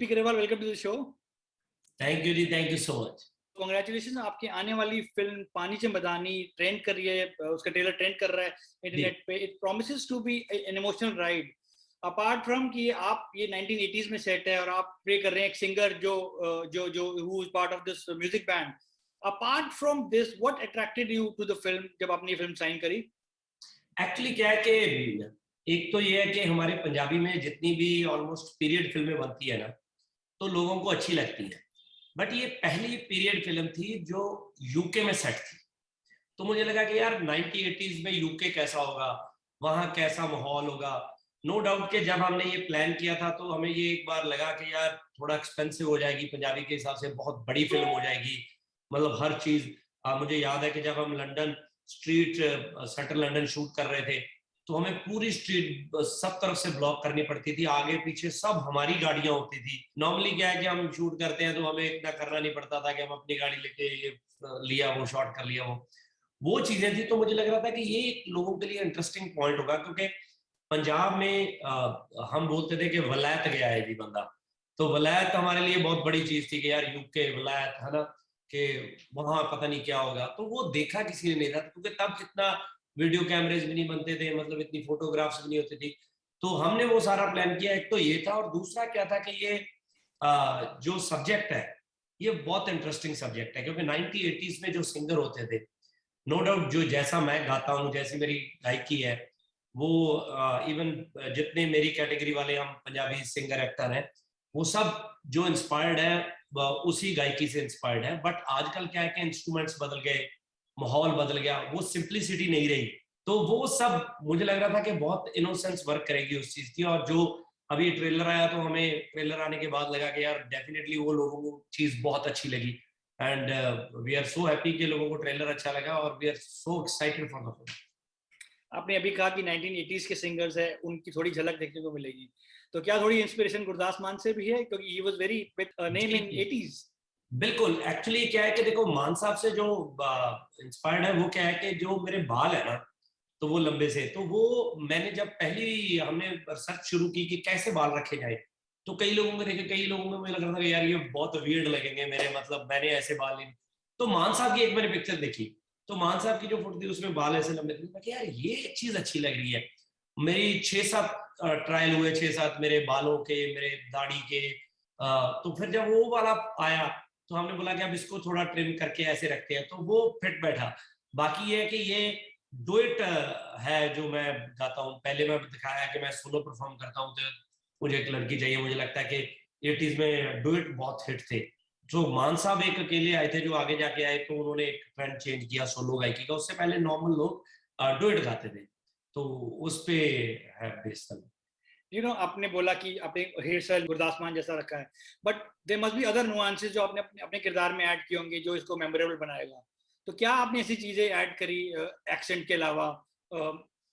DP Grewal, welcome to the show. Thank you ji, thank you so much. Congratulation, आपकी आने वाली film पानी चे मदानी ट्रेंड कर रही है, उसका ट्रेलर ट्रेंड कर रहा है इंटरनेट पे। It promises to be an emotional ride. Apart from कि आप ये 1980s में सेट है और आप प्ले कर रहे हैं एक सिंगर जो जो जो who is part of this music band. Apart from this, what attracted you to the film जब आपने ये फिल्म साइन करी? एक्चुअली क्या है कि एक तो ये है कि हमारे पंजाबी में जितनी भी ऑलमोस्ट पीरियड फिल्में बनती है ना, तो लोगों को अच्छी लगती है। बट ये पहली पीरियड फिल्म थी जो यूके में सेट थी। तो मुझे लगा कि यार 1980s में यूके कैसा होगा, वहां कैसा माहौल होगा। नो डाउट कि जब हमने ये प्लान किया था तो हमें ये एक बार लगा कि यार थोड़ा एक्सपेंसिव हो जाएगी, पंजाबी के हिसाब से बहुत बड़ी फिल्म हो जाएगी। मतलब हर चीज मुझे याद है कि जब हम London street central London shoot कर रहे थे तो हमें पूरी स्ट्रीट सब तरफ से ब्लॉक करनी पड़ती थी, आगे पीछे सब हमारी गाड़ियां होती थी। नॉर्मली क्या है कि हम शूट करते हैं तो हमें इतना करना नहीं पड़ता था कि हम अपनी गाड़ी लेके लिया वो शॉट कर लिया वो चीजें थी। तो मुझे लग रहा था कि ये लोगों के लिए इंटरेस्टिंग पॉइंट होगा, क्योंकि पंजाब में हम बोलते थे कि वलायत गया है जी बंदा। तो वलायत हमारे लिए बहुत बड़ी चीज थी कि यार यूके वलायत है ना, कि वहां पता नहीं क्या होगा। तो वो देखा किसी ने नहीं था, क्योंकि तब इतना वीडियो कैमरेज भी नहीं बनते थे, मतलब इतनी फोटोग्राफ्स भी नहीं होती थी। तो हमने वो सारा प्लान किया। एक तो ये था, और दूसरा क्या था कि ये जो सब्जेक्ट है ये बहुत इंटरेस्टिंग सब्जेक्ट है, क्योंकि 1980s में जो सिंगर होते थे, नो डाउट जो जैसा मैं गाता हूँ, जैसी मेरी गायकी है, वो इवन जितने मेरी कैटेगरी वाले हम पंजाबी सिंगर एक्टर हैं, वो सब जो इंस्पायर्ड है उसी गायकी से इंस्पायर्ड है। बट आजकल क्या है कि इंस्ट्रूमेंट्स बदल गए, माहौल बदल गया, वो सिंप्लिसिटी नहीं रही। तो वो सब मुझे लग रहा था कि बहुत इनोसेंस वर्क करेगी उस चीज की। और जो अभी ट्रेलर आया तो हमें ट्रेलर आने के बाद लगा कि यार डेफिनेटली वो लोगों को चीज बहुत अच्छी लगी। And we are so happy कि लोगों को ट्रेलर अच्छा लगा, और we are so excited for the film. आपने अभी कहा कि 1980s के सिंगर्स है, उनकी थोड़ी झलक देखने को मिलेगी। तो क्या थोड़ी इंस्पिरेशन गुरदास मान से भी है, क्योंकि he was very big name in 80s? बिल्कुल। एक्चुअली क्या है कि देखो, मान साहब से जो इंस्पायर्ड है वो क्या है कि जो मेरे बाल है ना, तो वो लंबे से, तो वो मैंने जब पहली हमने रिसर्च शुरू की कि कैसे बाल रखे जाए, तो कई लोगों को देखे, कई लोगों को मुझे लग रहा था कि यार ये बहुत वियर्ड लगेंगे मेरे, मतलब मैंने ऐसे बाल नहीं। तो मान साहब की एक मैंने पिक्चर देखी, तो मान साहब की जो फोटो थी उसमें बाल ऐसे लंबे थे। मैं यार ये चीज अच्छी लग रही है। मेरी 6-7 ट्रायल हुए, 6-7 मेरे बालों के, मेरे दाढ़ी के। तो फिर जब वो वाला आया तो हमने बोला कि अब इसको थोड़ा ट्रिम करके ऐसे रखते हैं, तो वो फिट बैठा। बाकी ये है कि ये डुएट है जो मैं गाता हूँ। पहले मैं दिखाया कि मैं सोलो परफॉर्म करता हूँ, तो मुझे एक लड़की चाहिए। मुझे लगता है कि 80s में डुएट बहुत हिट थे। जो मान साहब एक अकेले आए थे, जो आगे जाके आए, तो उन्होंने एक ट्रेंड चेंज किया सोलो गायकी का। उससे पहले नॉर्मल लोग डुएट गाते थे, तो उस पे है बेस्ड। आपने बोला कि आपने हेयर स्टाइल गुरदास मान जैसा रखा है, but there must be other nuances जो आपने अपने अपने किरदार में ऐड किए होंगे जो इसको मेमोरेबल बनाएगा। तो क्या आपने ऐसी चीजें ऐड करी एक्सेंट के अलावा,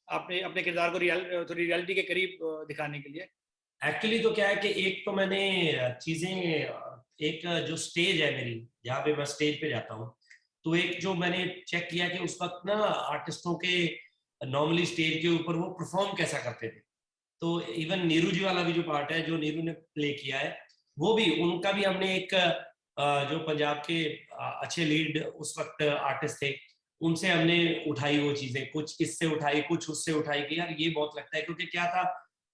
आपने अपने किरदार को थोड़ी रियलिटी के करीब दिखाने के लिए? एक्चुअली तो क्या है कि एक तो मैंने चीजें, एक जो स्टेज है मेरी, जहाँ पे मैं स्टेज पे जाता हूँ, तो एक जो मैंने चेक किया कि उस वक्त ना आर्टिस्टों के नॉर्मली स्टेज के ऊपर वो परफॉर्म कैसा करते थे। तो इवन नीरू जी वाला भी जो पार्ट है जो नीरू ने प्ले किया है, वो भी उनका भी हमने एक जो पंजाब के अच्छे लीड उस वक्त आर्टिस्ट थे, उनसे हमने उठाई वो चीजें, कुछ इससे उठाई कुछ उससे उठाई कि यार ये बहुत लगता है। क्योंकि क्या था,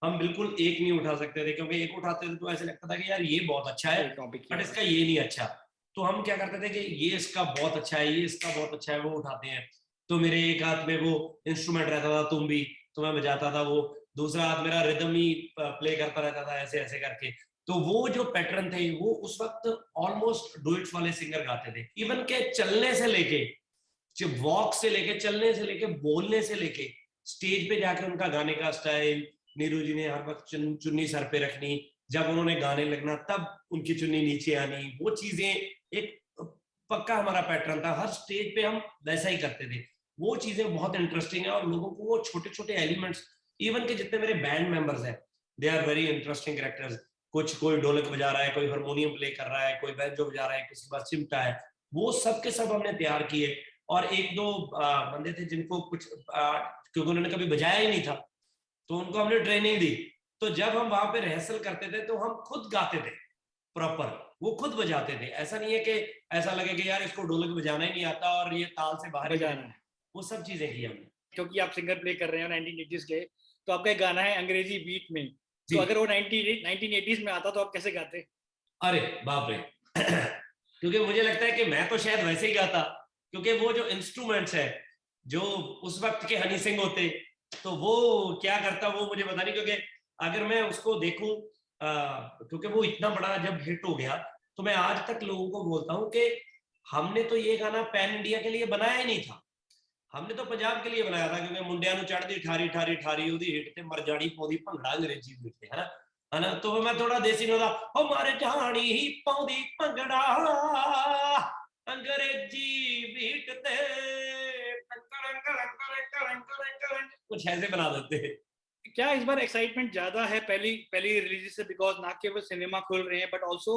हम बिल्कुल एक नहीं उठा सकते थे, क्योंकि एक उठाते थे तो ऐसे लगता था कि यार ये बहुत अच्छा है टॉपिक बट इसका ये नहीं अच्छा। तो हम क्या करते थे कि ये इसका बहुत अच्छा है, ये इसका बहुत अच्छा है, वो उठाते हैं। तो मेरे एक हाथ में वो इंस्ट्रूमेंट रहता था तुम भी, तो मैं बजाता था वो, दूसरा हाथ मेरा रिदम ही प्ले करता रहता था ऐसे ऐसे करके। तो वो जो पैटर्न थे वो उस वक्त ऑलमोस्ट डुएट्स वाले सिंगर गाते थे। इवन के चलने से लेके, वॉक से लेके, चलने से लेके, बोलने से लेके, स्टेज पे जाके उनका गाने का स्टाइल। नीरू जी ने हर वक्त चुन्नी सर पे रखनी, जब उन्होंने गाने लगना तब उनकी चुन्नी नीचे आनी, वो चीजें एक पक्का हमारा पैटर्न था। हर स्टेज पे हम वैसा ही करते थे। वो चीजें बहुत इंटरेस्टिंग है, और लोगों को वो छोटे छोटे एलिमेंट्स, इवन के जितने मेरे बैंड मेंबर्स हैं, they are very interesting characters. कुछ कोई ढोलक बजा रहा है, कोई हारमोनियम प्ले कर रहा है, कोई बैंजो बजा रहा है, किसी के पास चिमटा है, वो सब के सब हमने तैयार किए। और एक दो बंदे थे जिनको कुछ क्योंकि उन्होंने कभी बजाया ही नहीं था, तो उनको हमने ट्रेनिंग दी। तो जब हम वहां पे रिहर्सल करते थे तो हम खुद गाते थे, प्रॉपर, वो खुद बजाते थे। ऐसा नहीं है कि ऐसा लगे कि यार इसको ढोलक बजाना ही नहीं आता और ये ताल से बाहर ही बजाना है। वो सब चीजें की हमने। क्योंकि आप सिंगर प्ले कर रहे हो 1980s के, तो आपका एक गाना है अंग्रेजी बीट में, जी। तो अगर वो 1980s में आता तो आप कैसे गाते? अरे बाप रे क्योंकि मुझे लगता है कि मैं तो शायद वैसे ही गाता, क्योंकि वो जो इंस्ट्रूमेंट्स है जो उस वक्त के हनी सिंह होते, तो वो क्या करता वो मुझे पता नहीं। क्योंकि अगर मैं उसको देखूं, क्योंकि वो इतना बड़ा जब हिट हो गया, तो मैं आज तक लोगों को बोलता हूं कि हमने तो ये गाना पैन इंडिया के लिए बनाया ही नहीं था, हमने तो पंजाब के लिए बनाया था। क्योंकि मुंडिया नु चढ़दी ठारी ठारी ठारी ओदी हिट ते मर जानी पौंदी भंगड़ा अंग्रेजी बीट ते, है ना। तो मैं थोड़ा देसी नु दा ओ मर जानी ही पौंदी भंगड़ा अंग्रेजी बीट ते कुछ ऐसे बना देते हैं। क्या इस बार एक्साइटमेंट ज्यादा है पहली पहली रिलीज से, बिकॉज ना केवल सिनेमा खुल रहे हैं बट ऑल्सो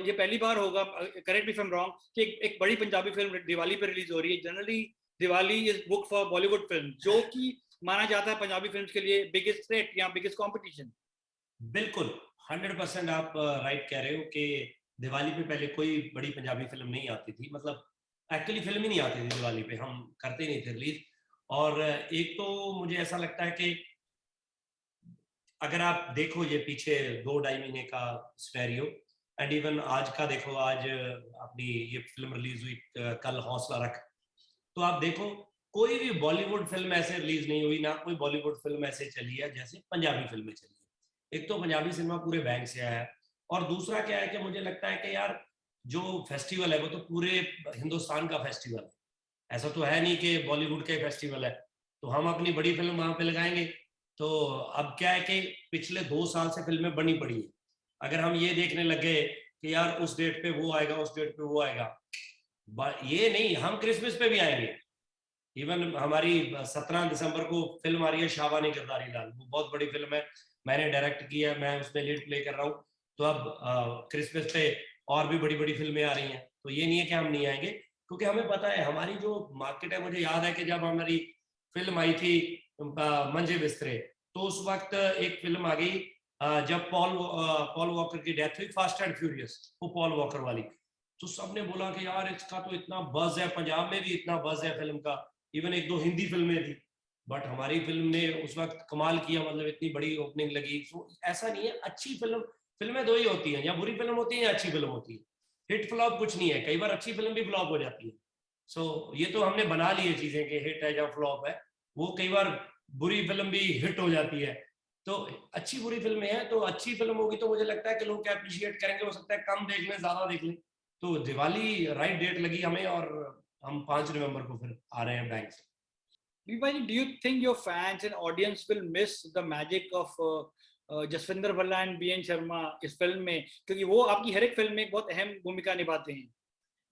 ये पहली बार होगा, correct me if I am wrong, कि एक बड़ी पंजाबी फिल्म दिवाली पे रिलीज हो रही है। Generally Diwali is book for Bollywood film, जो कि माना जाता है पंजाबी फिल्म के लिए बिगेस्ट थ्रेट या बिगेस्ट कॉम्पिटिशन। बिल्कुल 100% आप राइट कह रहे हो कि दिवाली पे पहले कोई बड़ी पंजाबी फिल्म नहीं आती थी, मतलब एक्चुअली फिल्म ही नहीं आती थी दिवाली पे, हम करते नहीं थे रिलीज। और एक तो मुझे ऐसा लगता है कि अगर आप देखो ये पीछे 2-2.5 महीने का स्टेरियो एंड इवन आज का देखो, आज अपनी ये फिल्म रिलीज हुई कल हौसला रख, तो आप देखो कोई भी बॉलीवुड फिल्म ऐसे रिलीज नहीं हुई, ना कोई बॉलीवुड फिल्म ऐसे चली है जैसे पंजाबी फिल्में चली है। एक तो पंजाबी सिनेमा पूरे बैंक से आया है, और दूसरा क्या है कि मुझे लगता है कि यार जो फेस्टिवल है वो तो पूरे हिंदुस्तान का फेस्टिवल है, ऐसा तो है नहीं कि बॉलीवुड का फेस्टिवल है, तो हम अपनी बड़ी फिल्म वहां पे लगाएंगे। तो अब क्या है कि पिछले 2 साल से फिल्में बनी पड़ी है, अगर हम ये देखने लगे कि यार उस डेट पे वो आएगा, उस डेट पे वो आएगा, ये नहीं, हम क्रिसमस पे भी आएंगे। इवन हमारी 17 दिसंबर को फिल्म आ रही है शाबानी किरदारी लाल, वो बहुत बड़ी फिल्म है, मैंने डायरेक्ट किया है, मैं उसमें लीड प्ले कर रहा हूँ। तो अब क्रिसमस पे और भी बड़ी बड़ी फिल्में आ रही हैं, तो ये नहीं है कि हम नहीं आएंगे, क्योंकि हमें पता है हमारी जो मार्केट है। मुझे याद है कि जब हमारी फिल्म आई थी मंजे बिस्तरे, तो उस वक्त एक फिल्म आ गई जब पॉल वॉकर की डेथ हुई, फास्ट एंड फ्यूरियस, वो पॉल वॉकर वाली, तो सबने बोला कि यार इसका तो इतना बज है, पंजाब में भी इतना बज है फिल्म का, इवन 1-2 हिंदी फिल्में थी, बट हमारी फिल्म ने उस वक्त कमाल किया, मतलब इतनी बड़ी ओपनिंग लगी। तो ऐसा नहीं है, अच्छी फिल्में दो ही होती हैं, या बुरी फिल्म होती है या अच्छी फिल्म होती है, हिट फ्लॉप कुछ नहीं है, कई बार अच्छी फिल्म भी फ्लॉप हो जाती है। सो ये तो हमने बना ली है चीजें कि हिट है या फ्लॉप है, वो कई बार बुरी फिल्म भी हिट हो जाती है। तो अच्छी बुरी फिल्में हैं, तो अच्छी फिल्म होगी तो मुझे लगता है कि लोग अप्रिशिएट करेंगे, हो सकता है कम देख लें ज्यादा देख लें। तो दिवाली राइट डेट लगी हमें, और हम 5 नवंबर को फिर आ रहे हैं बैंक से। Vibhaji, do you think your fans and audience will miss the magic of Jaswinder Bhalla and BN Sharma इस फिल्म में, क्योंकि वो आपकी हर एक फिल्म में एक बहुत अहम भूमिका निभाते हैं?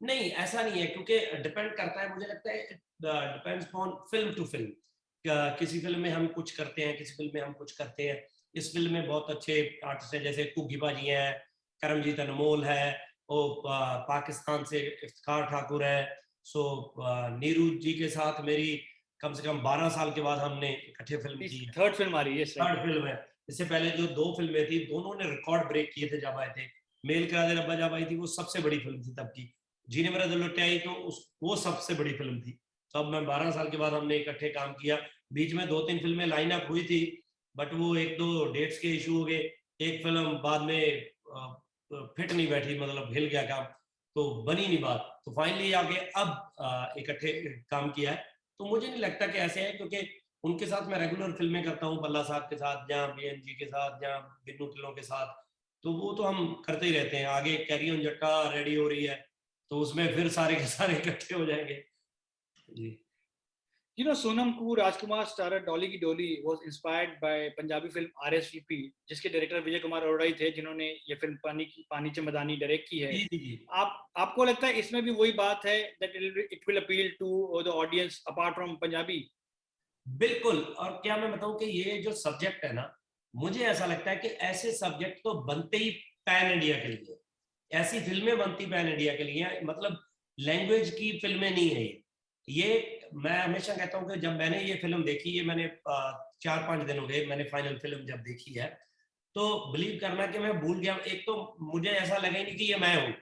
नहीं, ऐसा नहीं है, क्योंकि डिपेंड करता है, मुझे लगता है depends on film to film. किसी फिल्म में हम कुछ करते हैं, किसी फिल्म में हम कुछ करते हैं। इस फिल्म में बहुत अच्छे आर्टिस्ट हैं, जैसे कुग्गी बाजी हैं, करमजीत अनमोल है, वो पाकिस्तान से इफ्तिखार ठाकुर है। सो नीरू जी के साथ मेरी कम से कम 12 साल के बाद हमने इकट्ठे फिल्म की है, थर्ड फिल्म आ रही है, थर्ड फिल्म है। इससे पहले जो 2 फिल्में थी, दोनों ने रिकॉर्ड ब्रेक किए थे जब आए थे। मेल करा दे रब्बा जब आई थी, वो सबसे बड़ी फिल्म थी तब की। जीने मेरा दिल लुटे आई, तो वो सबसे बड़ी फिल्म थी। तो अब मैं 12 साल के बाद हमने इकट्ठे काम किया। बीच में 2-3 फिल्में लाइन अप हुई थी, बट वो 1-2 डेट्स के इशू हो गए, एक फिल्म बाद में फिट नहीं बैठी, मतलब हिल गया काम, तो बनी नहीं बात। तो फाइनली आगे अब इकट्ठे काम किया है। तो मुझे नहीं लगता कि ऐसे है, क्योंकि उनके साथ मैं रेगुलर फिल्में करता हूँ, बल्ला साहब के साथ, जहाँ बीएन जी के साथ, जहाँ बिन्नू टिल्लों के साथ, तो वो तो हम करते ही रहते हैं। आगे कैरी ऑन जट्टा रेडी हो रही है, तो उसमें फिर सारे के सारे इकट्ठे हो जाएंगे जी। You know, Sonam Kapoor, Rajkumar starrer Dolly की डोली was inspired by Punjabi film RSVP, जिसके डायरेक्टर विजय कुमार अरोड़ा ही थे, जिन्होंने ये फिल्म पानी चे मदानी डायरेक्ट की है। जी जी जी। आपको लगता है इसमें भी वही बात है, that it will appeal to the audience apart from Punjabi? बिल्कुल। और क्या मैं बताऊं कि ये जो सब्जेक्ट है ना, मुझे ऐसा लगता है कि ऐसे सब्जेक्ट तो बनते ही पैन इंडिया के लिए, ऐसी फिल्में बनती पैन इंडिया के लिए, मतलब लैंग्वेज की फिल्में नहीं है ये। मैं हमेशा कहता हूं कि जब मैंने ये फिल्म देखी, ये मैंने 4-5 दिन हो गए मैंने फाइनल फिल्म जब देखी है, तो बिलीव करना कि मैं भूल गया। एक तो मुझे ऐसा लगा ही नहीं कि ये मैं हूँ,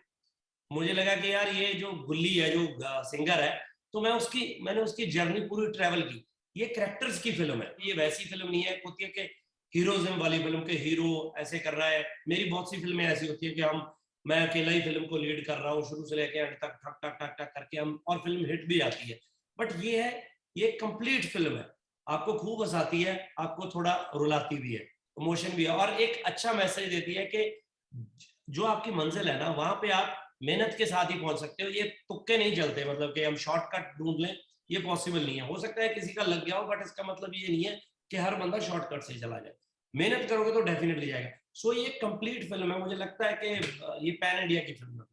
मुझे लगा कि यार ये जो गुल्ली है, जो सिंगर है, तो मैंने उसकी जर्नी पूरी ट्रेवल की। ये कैरेक्टर्स की फिल्म है, ये वैसी फिल्म नहीं है होती है कि हीरोइज्म वाली फिल्म के हीरो ऐसे कर रहा है। मेरी बहुत सी फिल्में ऐसी होती है कि मैं अकेला ही फिल्म को लीड कर रहा हूँ शुरू से लेकर अंत तक, ठक ठक ठक ठक करके हम, और फिल्म हिट भी आती है। बट ये है, ये कंप्लीट फिल्म है, आपको खूब हंसाती है, आपको थोड़ा रुलाती भी है, इमोशन भी है, और एक अच्छा मैसेज देती है कि जो आपकी मंजिल है ना, वहां पे आप मेहनत के साथ ही पहुंच सकते हो। ये तुक्के नहीं चलते, मतलब कि हम शॉर्टकट ढूंढ लें, ये पॉसिबल नहीं है। हो सकता है किसी का लग गया हो, बट इसका मतलब ये नहीं है कि हर बंदा शॉर्टकट से चला जाए। मेहनत करोगे तो डेफिनेटली जाएगा। सो ये कंप्लीट फिल्म है, मुझे लगता है कि ये पैन इंडिया की फिल्म है।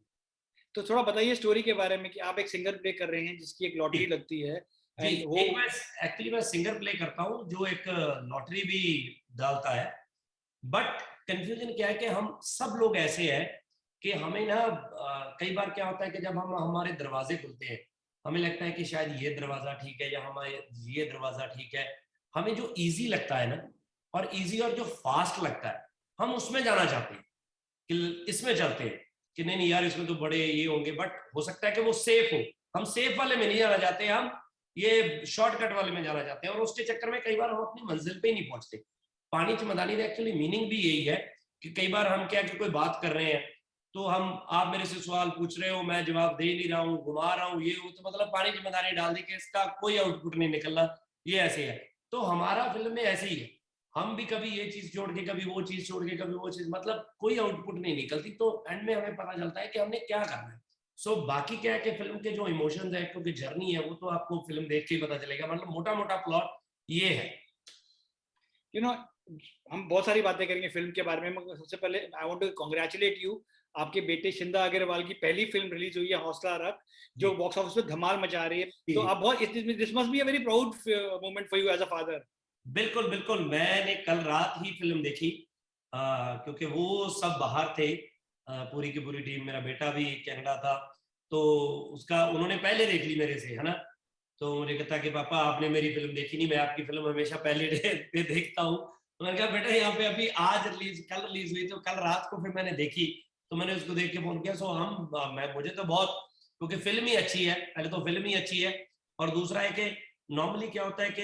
तो थोड़ा बताइए स्टोरी के बारे में कि आप एक सिंगर प्ले कर रहे हैं जिसकी एक लॉटरी लगती है, जी, एंड वो एक मैं एक्चुअली मैं सिंगर प्ले करता हूँ जो एक लॉटरी भी डालता है। बट कंफ्यूजन क्या है कि हम सब लोग ऐसे हैं कि हमें ना कई बार क्या होता है कि जब हम हमारे दरवाजे खुलते हैं, हमें लगता है कि शायद ये दरवाजा ठीक है या हमारे ये दरवाजा ठीक है। हमें जो इजी लगता है ना, और इजी और जो फास्ट लगता है, हम उसमें जाना चाहते हैं कि इसमें चलते हैं कि नहीं नहीं यार इसमें तो बड़े ये होंगे, बट हो सकता है कि वो सेफ हो। हम सेफ वाले में नहीं जाना चाहते, हम ये शॉर्टकट वाले में जाना चाहते हैं, और उसके चक्कर में कई बार हम अपनी मंजिल पे ही नहीं पहुंचते। पानी चमदानी का एक्चुअली मीनिंग भी यही है कि कई बार हम क्या कि कोई बात कर रहे हैं, तो आप मेरे से सवाल पूछ रहे हो, मैं जवाब दे नहीं रहा हूँ, घुमा रहा हूँ, ये वो, तो मतलब पानी चमदानी डाल दी कि इसका कोई आउटपुट नहीं निकलना, ये ऐसे है। तो हमारा फिल्म में ऐसे ही है, हम भी कभी ये चीज जोड़ के, कभी वो चीज जोड़ के, कभी वो चीज, मतलब कोई आउटपुट नहीं निकलती। तो एंड में हमें पता चलता है कि हमने क्या करना है। सो बाकी क्या है कि फिल्म के जो इमोशंस है, क्योंकि जर्नी है, वो तो आपको फिल्म देख के ही पता चलेगा। मतलब मोटा मोटा प्लॉट ये है। यू नो हम बहुत सारी बातें करेंगे फिल्म के बारे में, मगर सबसे पहले I want to congratulate you. आपके बेटे शिंदा अग्रवाल की पहली फिल्म रिलीज हुई है हौसला रख, जो बॉक्स ऑफिस पे धमाल मचा रही है। तो आप बहुत, this must be a very proud moment for you as a father. बिल्कुल बिल्कुल, मैंने कल रात ही फिल्म देखी, क्योंकि वो सब बाहर थे, पूरी की पूरी टीम। मेरा बेटा भी कनाडा था, तो उसका उन्होंने पहले देख ली मेरे से, है ना। तो मुझे कहता कि पापा आपने मेरी फिल्म देखी नहीं, मैं आपकी फिल्म हमेशा पहले डे पे देखता हूँ। तो मैंने कहा बेटा यहाँ पे अभी आज कल रिलीज हुई, तो कल रात को फिर मैंने देखी, तो मैंने उसको देख के फोन किया। सो मुझे तो बहुत, क्योंकि फिल्म ही अच्छी है, पहले तो फिल्म ही अच्छी है, और दूसरा है कि नॉर्मली क्या होता है कि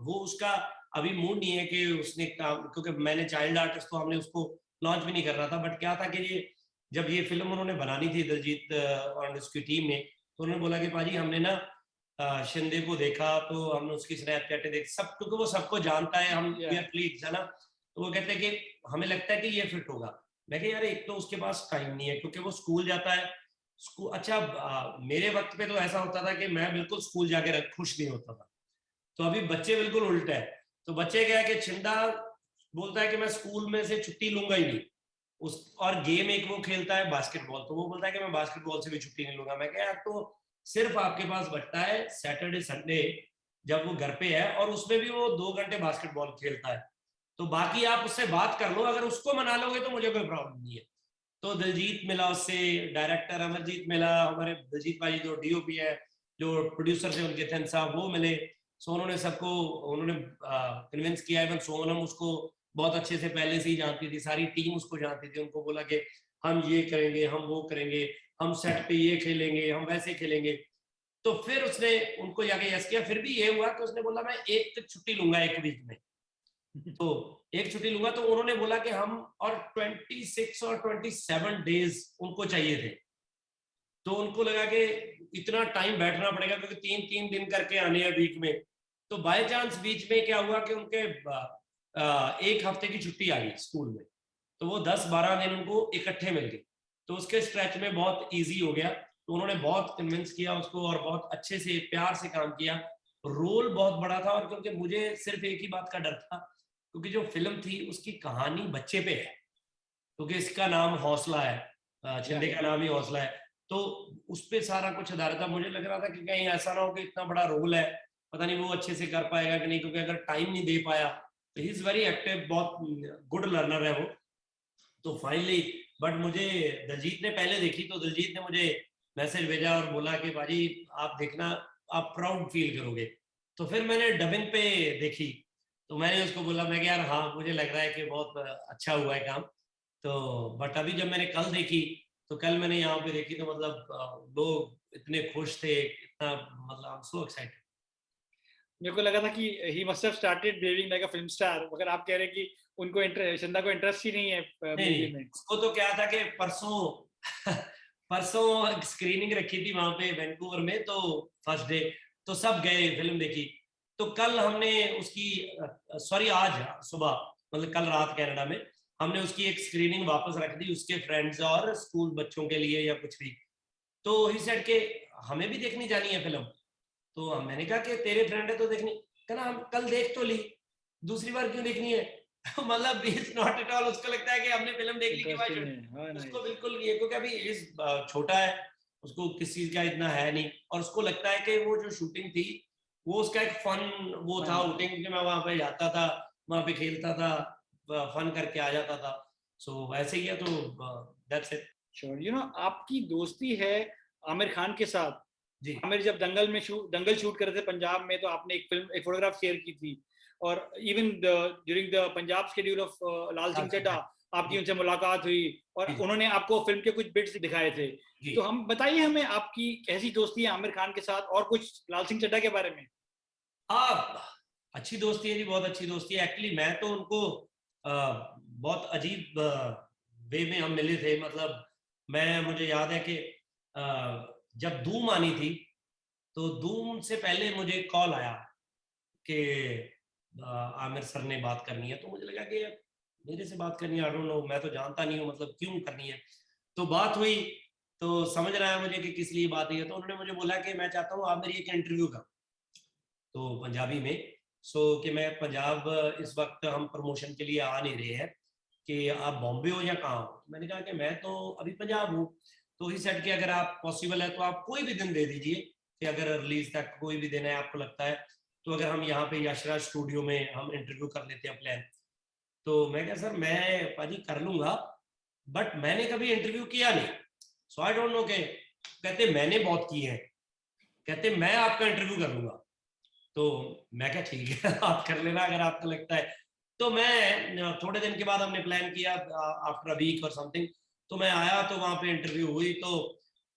वो उसका अभी मूड नहीं है कि उसने काम, क्योंकि मैंने चाइल्ड आर्टिस्ट तो हमने उसको लॉन्च भी नहीं कर रहा था। बट क्या था कि ये जब ये फिल्म उन्होंने बनानी थी दिलजीत और उसकी टीम ने, तो उन्होंने बोला कि पाजी हमने ना शिंदे को देखा, तो हमने उसकी स्नैपचैट देख सब, क्योंकि वो सबको जानता है, हम वी आर प्लीज, है ना। तो वो कहते हैं कि हमें लगता है कि ये फिट होगा। मैं कहा यार एक तो उसके पास टाइम नहीं है, क्योंकि वो स्कूल जाता है। स्कूल, अच्छा मेरे वक्त पे तो ऐसा होता था कि मैं बिल्कुल स्कूल जाके खुश नहीं होता था। तो अभी बच्चे बिल्कुल उल्टा है। तो बच्चे क्या है कि छिंदा बोलता है कि मैं स्कूल में से छुट्टी लूंगा ही नहीं। और गेम एक वो खेलता है बास्केटबॉल, तो वो बोलता है कि मैं बास्केटबॉल से भी छुट्टी नहीं लूंगा। मैं क्या यार, तो सिर्फ आपके पास बचता है सैटरडे संडे जब वो घर पे है, और उसमें भी वो 2 घंटे बास्केटबॉल खेलता है। तो बाकी आप उससे बात कर लो, अगर उसको मना लोगे तो मुझे कोई प्रॉब्लम नहीं है। तो दिलजीत मिला उससे, डायरेक्टर अमरजीत मिला, हमारे दिलजीत भाई जो डीओपी है, जो प्रोड्यूसर थे उनके थे साहब, वो मिले। सो उन्होंने सबको उन्होंने कन्विंस किया। इवन सोनम उसको बहुत अच्छे से पहले से ही जानती थी, सारी टीम उसको जानती थी। उनको बोला कि हम ये करेंगे, हम वो करेंगे, हम सेट पे ये खेलेंगे, हम वैसे खेलेंगे। तो फिर उसने उनको जाके यस किया। फिर भी ये हुआ कि उसने बोला मैं एक तक छुट्टी लूंगा एक वीक में, तो एक छुट्टी लूंगा। तो उन्होंने बोला कि हम, और 26 और 27 डेज उनको चाहिए थे। तो उनको लगा कि इतना टाइम बैठना पड़ेगा, क्योंकि 3-3 दिन करके आने हैं वीक में। तो बाय चांस बीच में क्या हुआ कि उनके एक हफ्ते की छुट्टी आ गई स्कूल में, तो वो 10-12 दिन उनको इकट्ठे मिल गए। तो उसके स्ट्रेच में बहुत इजी हो गया। तो उन्होंने बहुत कन्विंस किया उसको, और बहुत अच्छे से प्यार से काम किया। रोल बहुत बड़ा था, और क्योंकि मुझे सिर्फ एक ही बात का डर था, क्योंकि जो फिल्म थी उसकी कहानी बच्चे पे है, क्योंकि इसका नाम हौसला है, छिंदे का नाम ही हौसला है। तो उस पर सारा कुछ आधारित था। मुझे लग रहा था कि कहीं ऐसा ना हो कि इतना बड़ा रोल है, पता नहीं वो अच्छे से कर पाएगा कि नहीं, क्योंकि अगर टाइम नहीं दे पाया, तो ही इज वेरी एक्टिव, बहुत गुड लर्नर है वो। तो फाइनली, बट मुझे दिलजीत ने पहले देखी, तो दिलजीत ने मुझे मैसेज भेजा और बोला कि भाजी आप देखना, आप प्राउड फील करोगे। तो फिर मैंने डबिंग पे देखी, तो मैंने उसको बोला, मैं कि यार हाँ मुझे लग रहा है कि बहुत अच्छा हुआ है काम। तो बट अभी जब मैंने कल देखी, तो कल मैंने यहाँ पे देखी तो मतलब लोग इतने खुश थे, इतना मतलब आई एम सो एक्साइटेड। मेरे को लगा था कि he must have started behaving like a film star, मगर आप कह रहे हैं कि उनको चंदा को इंटरेस्ट ही नहीं है नहीं मूवी नहीं, में। उसको तो क्या था कि परसों परसों स्क्रीनिंग रखी थी वहां पे वैंकूवर में, तो फर्स्ट डे तो सब गए फिल्म देखी। तो कल हमने उसकी, सॉरी आज सुबह, मतलब कल रात कनाडा में हमने उसकी एक स्क्रीनिंग वापस रख दी उसके फ्रेंड्स और स्कूल बच्चों के लिए या कुछ भी। तो ही सेड के हमें भी देखनी जानी है फिल्म। तो मैंने कहा कि तेरे फ्रेंड है तो देखनी, कहना हम कल देख तो ली, दूसरी बार क्यों देखनी है? मतलब इज नॉट एट ऑल, उसको लगता है कि हमने फिल्म देख ली कि इंटरेस्ट भाई ही शुड, नहीं है। हाँ, उसको नाइस। बिल्कुल ये, क्योंकि अभी इस छोटा है, उसको किस चीज का इतना है नहीं, और उसको लगता है कि वो जो शूटिंग थी वो उसका एक फन वो था, फन था। आउटिंग कि मैं वहां पे जाता था, वहां पे खेलता था, फन करके आ जाता था। सो ऐसे ही है, तो दैट्स इट। श्योर, आपकी दोस्ती है आमिर खान के साथ। जी आमिर जब दंगल शूट कर रहे थे पंजाब में, तो आपने एक फोटोग्राफ शेयर की थी। और even during the Punjab schedule of Lal Lal Singh Singh Chaddha Chaddha. आपकी जी उनसे मुलाकात हुई, और जी उन्होंने आपको फिल्म के कुछ बिट्स दिखाए थे। जी। तो हम बताइए हमें आपकी कैसी दोस्ती है आमिर खान के साथ, और कुछ लाल सिंह चड्ढा के बारे में। हाँ, अच्छी दोस्ती है जी, बहुत अच्छी दोस्ती है। एक्चुअली मैं तो उनको बहुत अजीब वे में हम मिले थे। मतलब मुझे याद है कि जब धूम आनी थी, तो धूम से पहले मुझे कॉल आया कि आमिर सर ने बात करनी है। तो मुझे लगा कि मेरे से बात करनी है, आई डोंट नो, मैं तो जानता नहीं हूँ, मतलब क्यों करनी है। तो बात हुई, तो समझ रहा है मुझे कि किस लिए बात हुई है। तो उन्होंने मुझे बोला कि मैं चाहता हूँ आप मेरी एक इंटरव्यू कर, तो पंजाबी में। कि मैं पंजाब, इस वक्त हम प्रमोशन के लिए आ नहीं रहे हैं, कि आप बॉम्बे हो या कहाँ हो। तो मैंने कहा कि मैं तो अभी पंजाब हूँ। तो ही सेट कि अगर आप पॉसिबल है तो आप कोई भी दिन दे दीजिए, कि अगर रिलीज तक कोई भी दिन है आपको लगता है, तो अगर हम यहाँ पे यशराज स्टूडियो में हम इंटरव्यू कर लेते हैं प्लान। तो मैं क्या सर, मैं पाजी कर लूंगा, बट मैंने कभी इंटरव्यू किया नहीं, सो आई डोंट नो के। कहते मैंने बहुत किए हैं, कहते मैं आपका इंटरव्यू कर लूंगा। तो मैं क्या ठीक है आप कर लेना अगर आपको लगता है। तो मैं थोड़े दिन के बाद हमने प्लान किया, आफ्टर अ वीक और समथिंग, तो मैं आया, तो वहां पे इंटरव्यू हुई। तो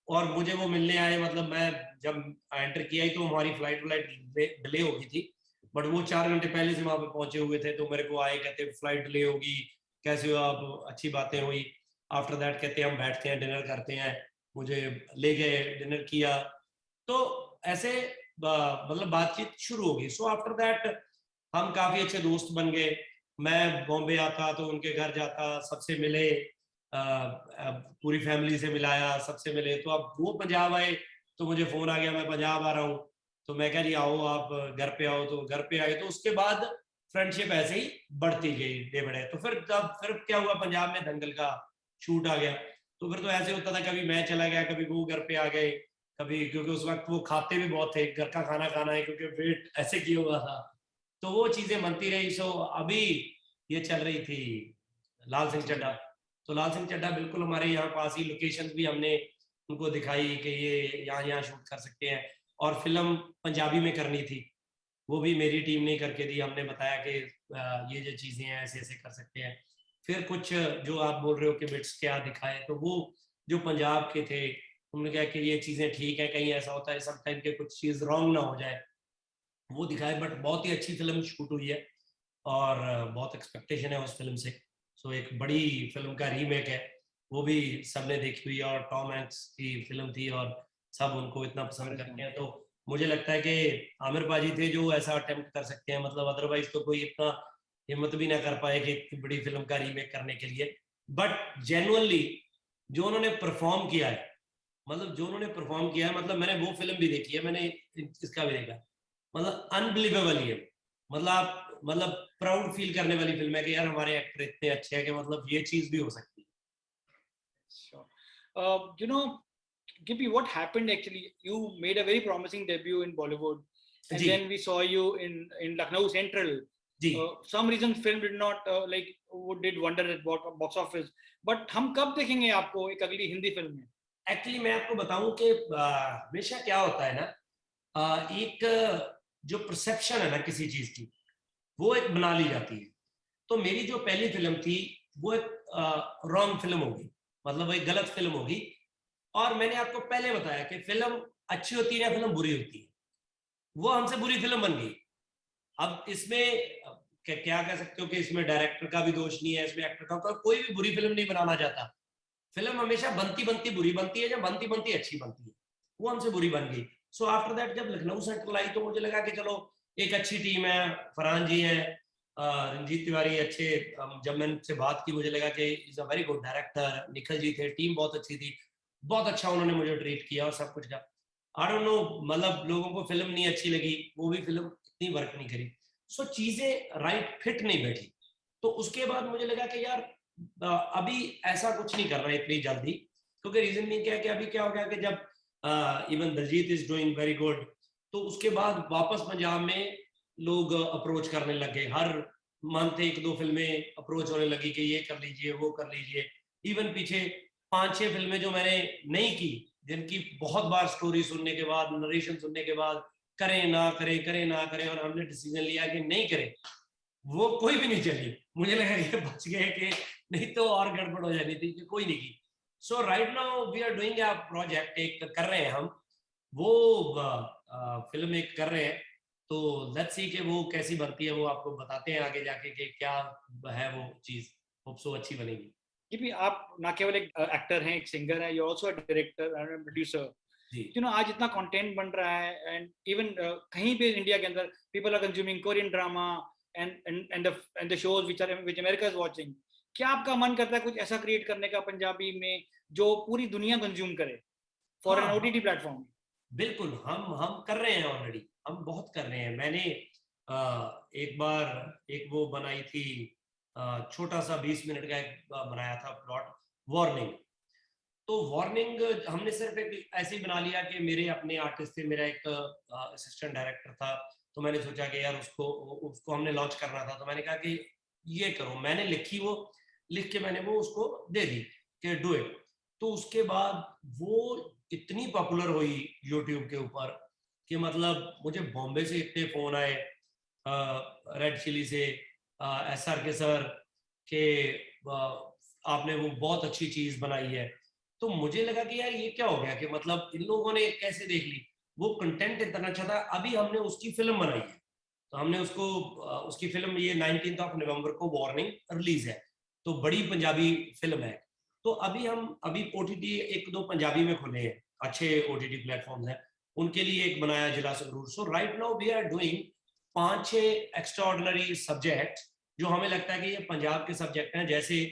और मुझे वो मिलने आए, मतलब मैं जब एंटर किया ही तो हमारी फ्लाइट डिले हो गई थी, बट वो 4 घंटे पहले से वहां पे पहुंचे हुए थे। तो मेरे को आए, कहते फ्लाइट डिले होगी, कैसे हो आप, अच्छी बातें हुई। आफ्टर दैट कहते हम बैठते हैं, डिनर करते हैं, मुझे ले गए, डिनर किया। तो ऐसे मतलब बातचीत शुरू हो गई। सो आफ्टर दैट हम काफी अच्छे दोस्त बन गए। मैं बॉम्बे आता तो उनके घर जाता, सबसे मिले, पूरी फैमिली से मिलाया, सबसे मिले। तो अब वो पंजाब आए, तो मुझे फोन आ गया मैं पंजाब आ रहा हूँ। तो मैं कह रही आओ आप घर पे आओ, तो घर पे आए। तो उसके बाद फ्रेंडशिप ऐसे ही बढ़ती गई डे बाय डे। तो फिर क्या हुआ, पंजाब में दंगल का शूट आ गया। तो फिर तो ऐसे होता था, कभी मैं चला गया, कभी वो घर पे आ गए, कभी, क्योंकि उस वक्त वो खाते भी बहुत थे, घर का खाना खाना है, क्योंकि वेट ऐसे किया हुआ था। तो वो चीजें बनती रही। सो अभी ये चल रही थी लाल सिंह चड्ढा। तो लाल सिंह चड्ढा बिल्कुल हमारे यहाँ पास ही, लोकेशन भी हमने उनको दिखाई कि ये यहाँ यहाँ शूट कर सकते हैं। और फिल्म पंजाबी में करनी थी, वो भी मेरी टीम ने करके दी। हमने बताया कि ये जो चीजें हैं ऐसे ऐसे कर सकते हैं। फिर कुछ जो आप बोल रहे हो कि बिट्स क्या दिखाए, तो वो जो पंजाब के थे, उन्होंने कहा कि ये चीजें ठीक है, कहीं ऐसा होता है समटाइम के कुछ चीज रॉन्ग ना हो जाए, वो दिखाए। बट बहुत ही अच्छी फिल्म शूट हुई है, और बहुत एक्सपेक्टेशन है उस फिल्म से। सो एक बड़ी फिल्म का रीमेक है, वो भी सबने देखी हुई है, और टॉम हैंक्स की फिल्म थी, और सब उनको इतना पसंद करते हैं। तो मुझे लगता है कि आमिर पाजी थे जो ऐसा अटेम्प्ट कर सकते हैं, मतलब अदरवाइज तो कोई इतना हिम्मत भी ना कर पाए कि इतनी बड़ी फिल्म का रीमेक करने के लिए। बट जेन्युइनली जो उन्होंने परफॉर्म किया है, मतलब जो उन्होंने परफॉर्म किया है, मतलब मैंने वो फिल्म भी देखी है, मैंने इसका भी देखा, मतलब अनबिलीवेबल है। मतलब प्राउड फील करने वाली फिल्म है कि यार हमारे एक्टर इतने अच्छे हैं कि मतलब ये चीज भी हो सकती है। Sure. You know, Gippy, what happened actually? You made a very promising debut in Bollywood, and ji then we saw you in Lucknow Central. Ji. Some reason film did not did wonder at box office. But हम कब देखेंगे आपको एक अगली Hindi film में? Actually मैं आपको बताऊं कि हमेशा क्या होता है ना, एक जो परसेप्शन है ना किसी चीज की, वो एक बना ली जाती है। तो मेरी जो पहली फिल्म थी वो एक रॉन्ग फिल्म होगी, मतलब एक गलत फिल्म होगी। और मैंने आपको पहले बताया कि फिल्म अच्छी होती है या फिल्म बुरी होती है, वो हमसे बुरी फिल्म बन गई। अब इसमें क्या कह सकते हो कि इसमें डायरेक्टर का भी दोष नहीं है, इसमें एक्टर का, कोई भी बुरी फिल्म नहीं बनाना चाहता। फिल्म हमेशा बनती बनती बुरी बनती है, जब बनती बनती अच्छी बनती है। वो हमसे बुरी बन गई। सो आफ्टर दैट जब लखनऊ सेंट्रल आई तो मुझे लगा कि चलो एक अच्छी टीम है, फरहान जी है, रंजीत तिवारी अच्छे, जब मैंने उनसे बात की मुझे लगा कि is a very good director, Nikhil ji थे, टीम बहुत अच्छी थी, बहुत अच्छा उन्होंने मुझे ट्रीट किया और सब कुछ का। आई डोंट नो, मतलब लोगों को फिल्म नहीं अच्छी लगी, वो भी फिल्म इतनी वर्क नहीं करी। सो चीजें राइट फिट नहीं बैठी। तो उसके बाद मुझे लगा कि यार अभी ऐसा कुछ नहीं करना इतनी जल्दी, क्योंकि रीजन नहीं क्या कि अभी क्या हो गया कि जब even Diljit is doing very good, तो उसके बाद वापस पंजाब में लोग अप्रोच करने लगे, हर मंथ एक दो फिल्में अप्रोच होने लगी कि ये कर लीजिए वो कर लीजिए। इवन पीछे 5-6 फिल्में जो मैंने नहीं की, जिनकी बहुत बार स्टोरी सुनने के बाद, नरेशन सुनने के बाद, करें ना करें करें ना करें, और हमने डिसीजन लिया कि नहीं करें, वो कोई भी नहीं चली। मुझे लगा ये बच गए कि नहीं तो और गड़बड़ हो जानी थी, कि कोई नहीं की। So right now we are doing a project, एक कर रहे हैं हम, वो फिल्म एक कर रहे हैं। तो लेट्स सी कि वो कैसी बनती है, वो आपको बताते हैं आगे जाके कि क्या है वो चीज। होप सो अच्छी बनेगी। कि भी आप ना केवल एक एक्टर हैं, एक सिंगर है, you also a director and producer. जी आज इतना कंटेंट बन रहा है, एंड इवन कहीं भी इंडिया के अंदर people are consuming Korean drama and the shows which America is watching. क्या आपका मन करता है कुछ ऐसा क्रिएट करने का पंजाबी में जो पूरी दुनिया कंज्यूम करे फॉर एन हाँ ओटीटी प्लेटफॉर्म? बिल्कुल, हम कर रहे हैं ऑलरेडी, हम बहुत कर रहे हैं। मैंने एक बार एक वो बनाई थी, छोटा सा 20 मिनट का एक बनाया था प्लॉट, वार्निंग। तो वार्निंग हमने सिर्फ एक ऐसे ही बना लिया कि मेरे अपने आर्टिस्ट थे, मेरा एक असिस्टेंट डायरेक्टर था, तो मैंने सोचा कि यार उसको उसको हमने लॉन्च करना था, तो मैंने कहा कि ये करो। मैंने लिखी, वो लिख के मैंने वो उसको दे दी कि डू इट। तो उसके बाद वो इतनी पॉपुलर हुई यूट्यूब के ऊपर कि मतलब मुझे बॉम्बे से इतने फोन आए, रेड चिली से, SR के सर, के आपने वो बहुत अच्छी चीज बनाई है। तो मुझे लगा कि यार ये क्या हो गया कि मतलब इन लोगों ने कैसे देख ली, वो कंटेंट इतना अच्छा था। अभी हमने उसकी फिल्म बनाई है, तो हमने उसको उसकी फिल्म ये 19 नवंबर को वार्निंग रिलीज है, तो बड़ी पंजाबी फिल्म है। तो अभी OTT एक दो पंजाबी में खुले हैं, अच्छे OTT प्लेटफॉर्म हैं, उनके लिए एक बनाया जिला Sangrur. So right now we are doing 5-6 extraordinary subject, जो हमें लगता है कि ये पंजाब के सब्जेक्ट हैं। जैसे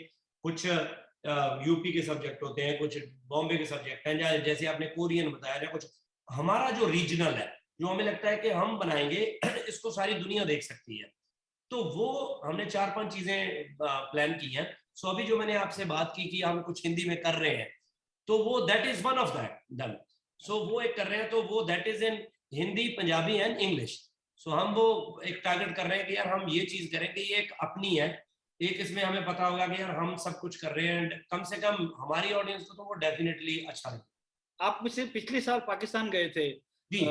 कुछ यूपी के सब्जेक्ट होते हैं, कुछ बॉम्बे के सब्जेक्ट हैं, जैसे आपने कोरियन बताया, या कुछ हमारा जो रीजनल है, जो हमें लगता है कि हम बनाएंगे इसको सारी दुनिया देख सकती है। तो वो हमने 4-5 चीजें प्लान की हैं। सो अभी जो मैंने आपसे बात की कि हम कुछ हिंदी में कर रहे हैं, तो वो that is one of that done. So वो एक कर रहे हैं, तो वो that is in Hindi, Punjabi and English. So हम वो एक टारगेट कर रहे हैं कि यार हम ये चीज करें कि ये एक अपनी है, एक इसमें हमें पता होगा कि यार हम सब कुछ कर रहे हैं, एंड कम से कम हमारी ऑडियंस को तो वो डेफिनेटली अच्छा लगे। आप मुझसे पिछले साल पाकिस्तान गए थे, जी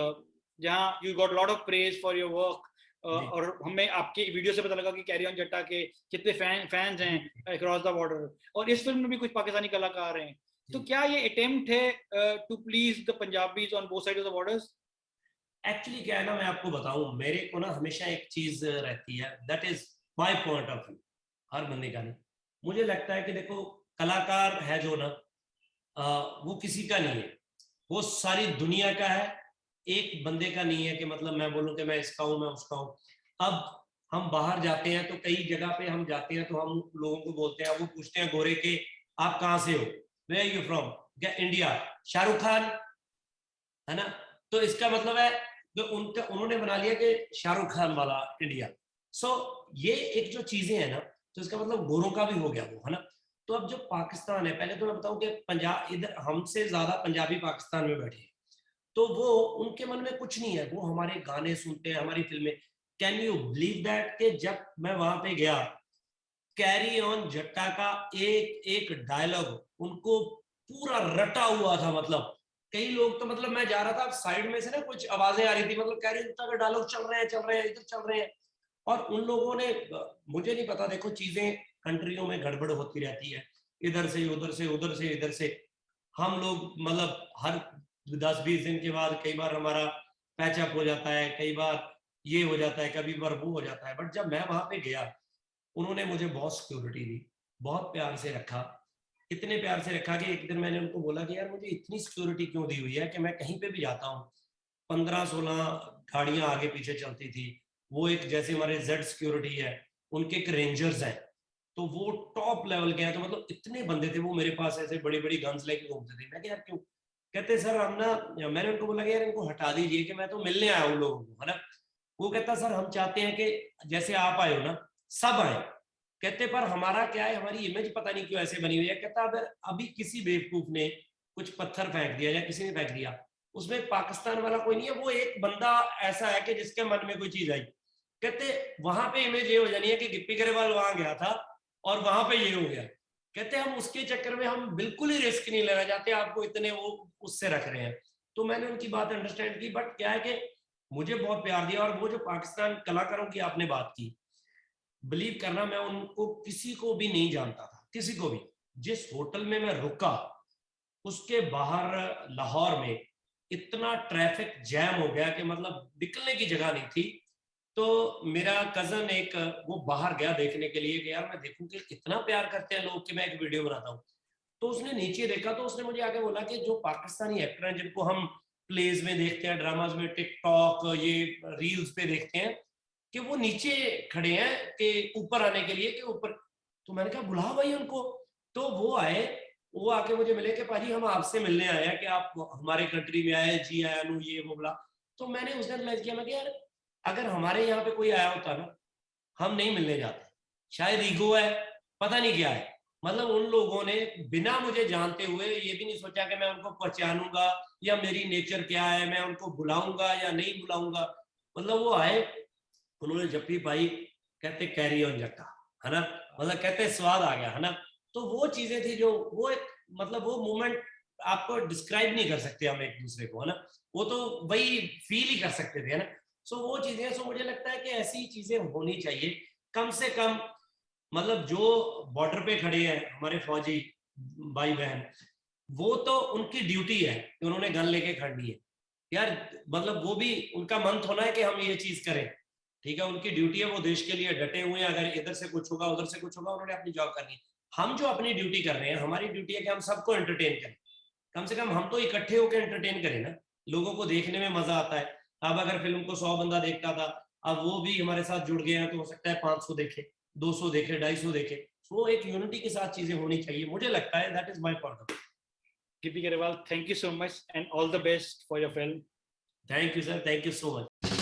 जहाँ you got lot of praise for your work, जी और हमें आपके वीडियो से पता लगा कि कैरी ऑन जट्टा के कितने फैंस जी हैं अक्रॉस द बॉर्डर, और इस फिल्म में भी कुछ पाकिस्तानी कलाकार हैं। तो जी। क्या ये अटेम्प्ट है to please the Punjabis on both side of the borders? Actually क्या है ना, मैं आपको बताऊं, मेरे को ना हमेशा एक चीज रहती है, that is my point of view, हर बंदे का नहीं। मुझे लगता है कि देखो, कलाकार है जो ना, वो किसी का नहीं है, वो सारी दुनिया का है, एक बंदे का नहीं है कि मतलब मैं बोलूं कि मैं इसका हूं मैं उसका हूं। अब हम बाहर जाते हैं तो कई जगह पे हम जाते हैं, तो हम लोगों को बोलते हैं, वो पूछते हैं गोरे के आप कहाँ से हो, वेयर यू फ्रॉम, क्या इंडिया, शाहरुख खान, है ना। तो इसका मतलब है जो उनका उन्होंने बना लिया कि शाहरुख खान वाला इंडिया। सो ये एक जो चीजें हैं ना, तो इसका मतलब गोरों का भी हो गया वो, है ना। तो अब जो पाकिस्तान है, पहले तो मैं बताऊं कि पंजाब, इधर हमसे ज्यादा पंजाबी पाकिस्तान में बैठे हैं, तो वो उनके मन में कुछ नहीं है, वो हमारे गाने सुनते हैं, हमारी फिल्में। कैन यू बिलीव दैट कि जब मैं वहां पे गया, कैरी ऑन जट्टा का एक एक डायलॉग उनको पूरा रटा हुआ था। मतलब कई लोग तो, मतलब मैं जा रहा था साइड में से ना, कुछ आवाजें आ रही थी, मतलब कैरी ऑन जट्टा का डायलॉग चल रहे हैं इधर चल रहे हैं, और उन लोगों ने, मुझे नहीं पता, देखो चीजें कंट्रियों में गड़बड़ होती रहती है, इधर से उधर से, उधर से इधर से। हम लोग मतलब हर 10-20 दिन के बाद कई बार हमारा पैचअप हो जाता है, कई बार ये हो जाता है, कभी बार वो हो जाता है। बट जब मैं वहां पे गया, उन्होंने मुझे बहुत सिक्योरिटी दी, बहुत प्यार से रखा, इतने प्यार से रखा कि एक दिन मैंने उनको बोला कि यार मुझे इतनी सिक्योरिटी क्यों दी हुई है कि मैं कहीं पे भी जाता हूँ 15-16 गाड़ियां आगे पीछे चलती थी। वो एक जैसे हमारे जेड सिक्योरिटी है, उनके एक रेंजर्स हैं, तो वो टॉप लेवल के हैं, तो मतलब इतने बंदे थे वो मेरे पास, ऐसे बड़ी बड़ी गन्स लेके घूमते थे। मैं क्या यार क्यों? कहते सर हम ना, मैंने उनको बोला कि यार इनको हटा दीजिए कि मैं तो मिलने आया हूँ लोगों को, है ना। वो कहता सर हम चाहते हैं कि जैसे आप आए हो ना सब आए। कहते पर हमारा क्या है, हमारी इमेज पता नहीं क्यों ऐसे बनी हुई है। कहता अगर अभी किसी बेवकूफ ने कुछ पत्थर फेंक दिया या किसी ने फेंक दिया, उसमें पाकिस्तान वाला कोई नहीं है, वो एक बंदा ऐसा है कि जिसके मन में कोई चीज आई। कहते वहां पे इमेज ये हो जानी है कि गिप्पी गरेवाल वहां गया था और वहां पे ये हो गया। कहते हम उसके चक्कर में हम बिल्कुल ही रिस्क नहीं लेना चाहते, आपको इतने वो उससे रख रहे हैं। तो मैंने उनकी बात अंडरस्टैंड की, बट क्या है कि मुझे बहुत प्यार दिया। और वो जो पाकिस्तान कलाकारों की आपने बात की, बिलीव करना मैं उनको किसी को भी नहीं जानता था, किसी को भी। जिस होटल में मैं रुका उसके बाहर लाहौर में इतना ट्रैफिक जैम हो गया कि मतलब निकलने की जगह नहीं थी। तो मेरा कजन एक वो बाहर गया देखने के लिए कि यार मैं देखूं कि कितना प्यार करते हैं लोग कि मैं एक वीडियो बनाता हूँ। तो उसने नीचे देखा, तो उसने मुझे आगे बोला कि जो पाकिस्तानी एक्टर हैं जिनको हम प्लेज में देखते हैं, ड्रामाज में, टिकटॉक, ये रील्स पे देखते हैं, कि वो नीचे खड़े हैं कि ऊपर आने के लिए, कि ऊपर। तो मैंने कहा बुला भाई उनको। तो वो आए, वो आके मुझे मिले कि पाजी हम आपसे मिलने आए हैं कि आप हमारे कंट्री में आए, जी आया नु, ये वो बोला। तो मैंने उस दिन रियलाइज किया, मैं यार अगर हमारे यहाँ पे कोई आया होता ना, हम नहीं मिलने जाते। शायद ईगो है, पता नहीं क्या है। मतलब उन लोगों ने बिना मुझे जानते हुए ये भी नहीं सोचा कि मैं उनको पहचानूंगा या मेरी नेचर क्या है, मैं उनको बुलाऊंगा या नहीं बुलाऊंगा। मतलब वो आए, उन्होंने जप्पी पाई, कहते कैरी ऑन जट्टा, है ना। मतलब कहते स्वाद आ गया, है ना। तो वो चीजें थी जो वो एक, मतलब वो मोमेंट आपको डिस्क्राइब नहीं कर सकते हम एक दूसरे को, है ना। वो तो वही फील ही कर सकते थे, है ना। सो वो चीजें, सो मुझे लगता है कि ऐसी चीजें होनी चाहिए कम से कम। मतलब जो बॉर्डर पे खड़े हैं हमारे फौजी भाई बहन, वो तो उनकी ड्यूटी है कि उन्होंने गन लेके खड़नी है यार। मतलब वो भी उनका मन थोड़ा है कि हम ये चीज करें, ठीक है, उनकी ड्यूटी है, वो देश के लिए डटे हुए हैं। अगर इधर से कुछ होगा उधर से कुछ होगा, उन्होंने अपनी जॉब करनी है। हम जो अपनी ड्यूटी कर रहे हैं, हमारी ड्यूटी है कि हम सबको एंटरटेन करें। कम से कम हम तो इकट्ठे होकर एंटरटेन करें ना, लोगों को देखने में मजा आता है। अब अगर फिल्म को 100 बंदा देखता था, अब वो भी हमारे साथ जुड़ गए हैं, तो हो सकता है 500 देखे, 200 देखे, 250 देखे। वो एक यूनिटी के साथ चीजें होनी चाहिए, मुझे लगता है। That is my point of view. Gippy Garewal, thank you so much and all the best for your film. Thank you sir, thank you so much.